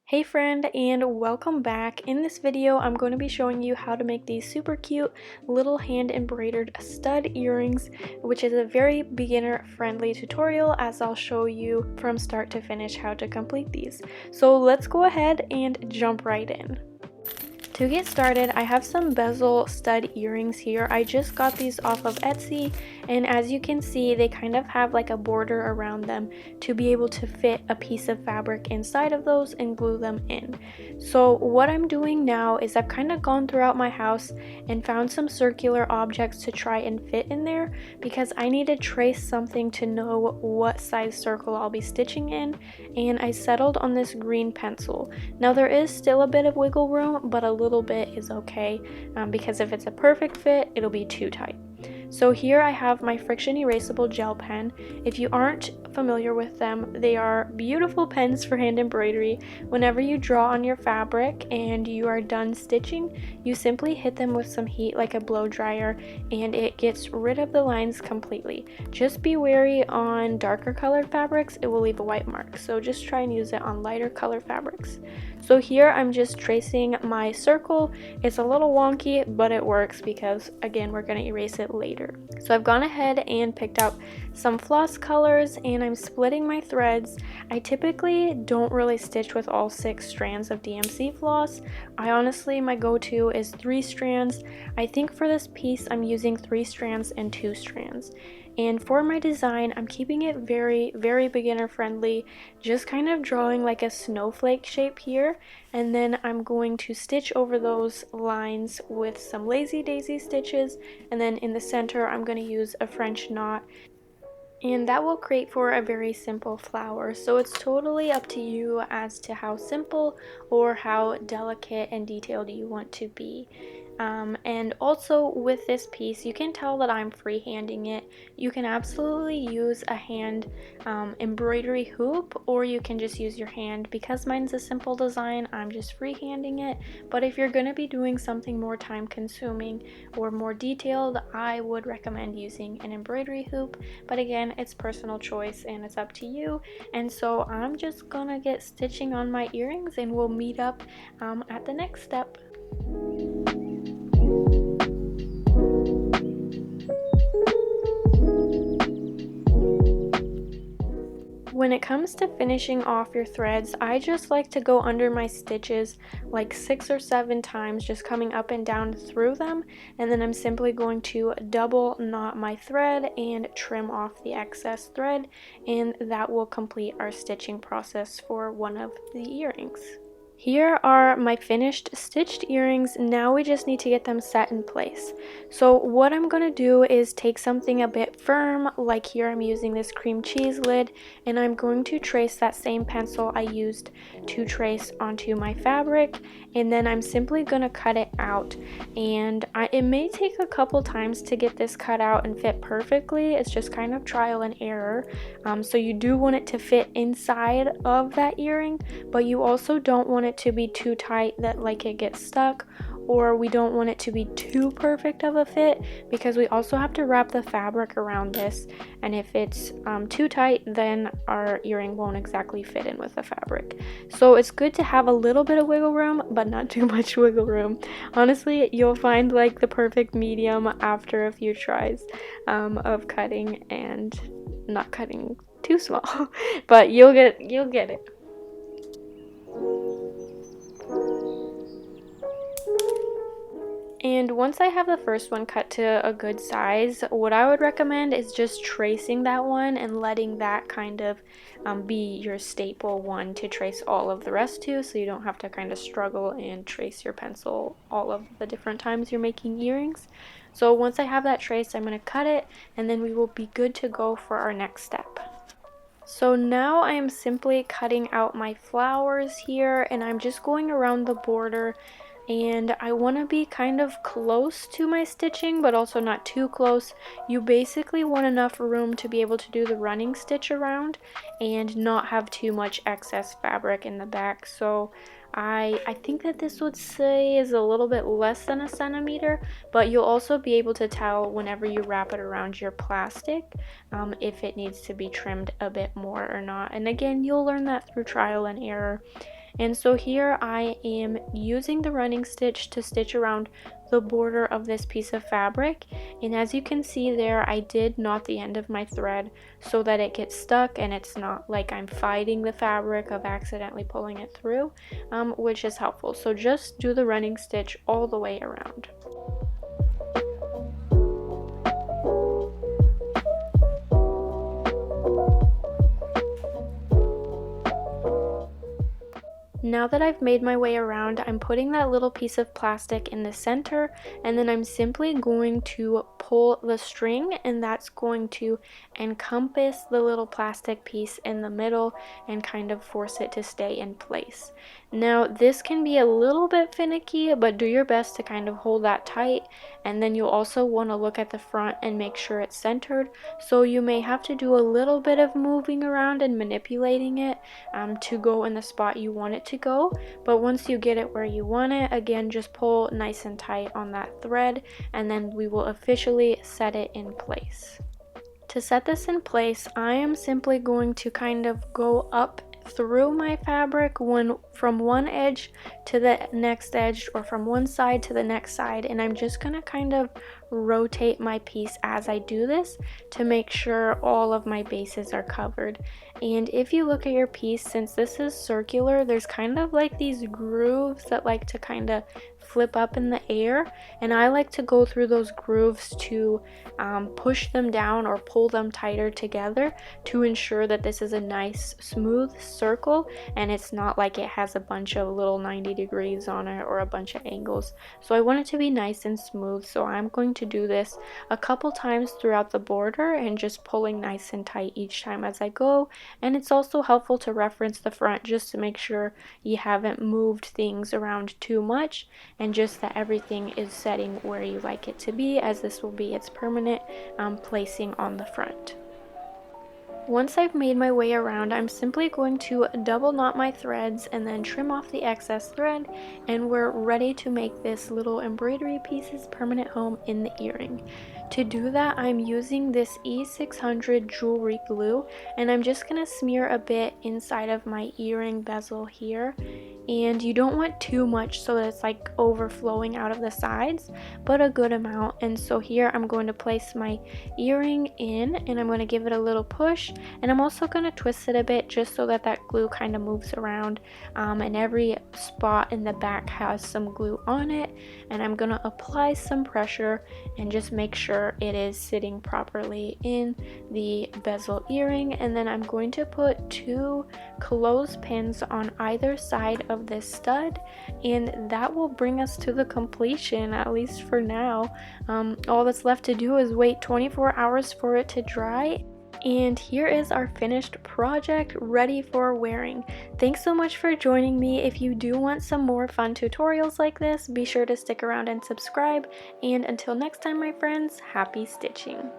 Hey friend, and welcome back. In this video, I'm going to be showing you how to make these super cute little hand embroidered stud earrings, which is a very beginner friendly tutorial as I'll show you from start to finish how to complete these. So let's go ahead and jump right in. To get started, I have some bezel stud earrings here. I just got these off of Etsy, and as you can see, they kind of have like a border around them to be able to fit a piece of fabric inside of those and glue them in. So what I'm doing now is I've kind of gone throughout my house and found some circular objects to try and fit in there because I need to trace something to know what size circle I'll be stitching in, and I settled on this green pencil. Now there is still a bit of wiggle room, but a little bit is okay because if it's a perfect fit, it'll be too tight. So here I have my friction erasable gel pen. If you aren't familiar with them, they are beautiful pens for hand embroidery. Whenever you draw on your fabric and you are done stitching, you simply hit them with some heat like a blow dryer and it gets rid of the lines completely. Just be wary on darker colored fabrics, it will leave a white mark. So just try and use it on lighter color fabrics. So here I'm just tracing my circle. It's a little wonky, but it works because again, we're going to erase it later. So I've gone ahead and picked out some floss colors and I'm splitting my threads. I typically don't really stitch with all 6 strands of DMC floss. My go-to is 3 strands. I think for this piece I'm using 3 strands and 2 strands. And for my design, I'm keeping it very, very beginner friendly, just kind of drawing like a snowflake shape here. And then I'm going to stitch over those lines with some lazy daisy stitches. And then in the center, I'm going to use a French knot. And that will create for a very simple flower. So it's totally up to you as to how simple or how delicate and detailed you want to be. And also with this piece, you can tell that I'm freehanding it. You can absolutely use a hand embroidery hoop, or you can just use your hand. Because mine's a simple design, I'm just freehanding it. But if you're going to be doing something more time consuming or more detailed, I would recommend using an embroidery hoop. But again, it's personal choice and it's up to you. And so I'm just gonna get stitching on my earrings and we'll meet up at the next step. When it comes to finishing off your threads, I just like to go under my stitches like 6 or 7 times, just coming up and down through them, and then I'm simply going to double knot my thread and trim off the excess thread, and that will complete our stitching process for one of the earrings. Here are my finished stitched earrings. Now we just need to get them set in place. So what I'm going to do is take something a bit firm, like here I'm using this cream cheese lid, and I'm going to trace that same pencil I used to trace onto my fabric, and then I'm simply going to cut it out. And it may take a couple times to get this cut out and fit perfectly. It's just kind of trial and error. So you do want it to fit inside of that earring, but you also don't want it to be too tight that like it gets stuck, or we don't want it to be too perfect of a fit because we also have to wrap the fabric around this, and if it's too tight, then our earring won't exactly fit in with the fabric. So it's good to have a little bit of wiggle room, but not too much wiggle room. Honestly, you'll find like the perfect medium after a few tries of cutting and not cutting too small, but you'll get it. And once I have the first one cut to a good size, what I would recommend is just tracing that one and letting that kind of be your staple one to trace all of the rest to, so you don't have to kind of struggle and trace your pencil all of the different times you're making earrings. So once I have that traced, I'm going to cut it, and then we will be good to go for our next step. So now I am simply cutting out my flowers here, and I'm just going around the border, and I want to be kind of close to my stitching but also not too close. You basically want enough room to be able to do the running stitch around and not have too much excess fabric in the back. So I think that this would say is a little bit less than a centimeter, but you'll also be able to tell whenever you wrap it around your plastic if it needs to be trimmed a bit more or not. And again, you'll learn that through trial and error. And so here I am using the running stitch to stitch around the border of this piece of fabric, and as you can see there, I did knot the end of my thread so that it gets stuck and it's not like I'm fighting the fabric of accidentally pulling it through, which is helpful. So just do the running stitch all the way around. Now that I've made my way around, I'm putting that little piece of plastic in the center, and then I'm simply going to pull the string, and that's going to encompass the little plastic piece in the middle and kind of force it to stay in place. Now this can be a little bit finicky, but do your best to kind of hold that tight, and then you'll also want to look at the front and make sure it's centered, so you may have to do a little bit of moving around and manipulating it to go in the spot you want it to go. But once you get it where you want it, again, just pull nice and tight on that thread, and then we will officially set it in place. To set this in place, I am simply going to kind of go up through my fabric from one edge to the next edge, or from one side to the next side, and I'm just going to kind of rotate my piece as I do this to make sure all of my bases are covered. And if you look at your piece, since this is circular, there's kind of like these grooves that like to kind of flip up in the air, and I like to go through those grooves to push them down or pull them tighter together to ensure that this is a nice smooth circle and it's not like it has a bunch of little 90 degrees on it or a bunch of angles. So I want it to be nice and smooth, so I'm going to do this a couple times throughout the border and just pulling nice and tight each time as I go. And it's also helpful to reference the front just to make sure you haven't moved things around too much, and just that everything is setting where you like it to be, as this will be its permanent placing on the front. Once I've made my way around, I'm simply going to double knot my threads and then trim off the excess thread, and we're ready to make this little embroidery piece's permanent home in the earring. To do that, I'm using this E600 jewelry glue, and I'm just going to smear a bit inside of my earring bezel here. And you don't want too much so that it's like overflowing out of the sides, but a good amount. And so here I'm going to place my earring in, and I'm going to give it a little push, and I'm also going to twist it a bit just so that that glue kind of moves around, and every spot in the back has some glue on it. And I'm going to apply some pressure and just make sure it is sitting properly in the bezel earring. And then I'm going to put 2 clothespins on either side of this stud, and that will bring us to the completion, at least for now. All that's left to do is wait 24 hours for it to dry, and here is our finished project ready for wearing. Thanks so much for joining me. If you do want some more fun tutorials like this, be sure to stick around and subscribe, and until next time, my friends, happy stitching.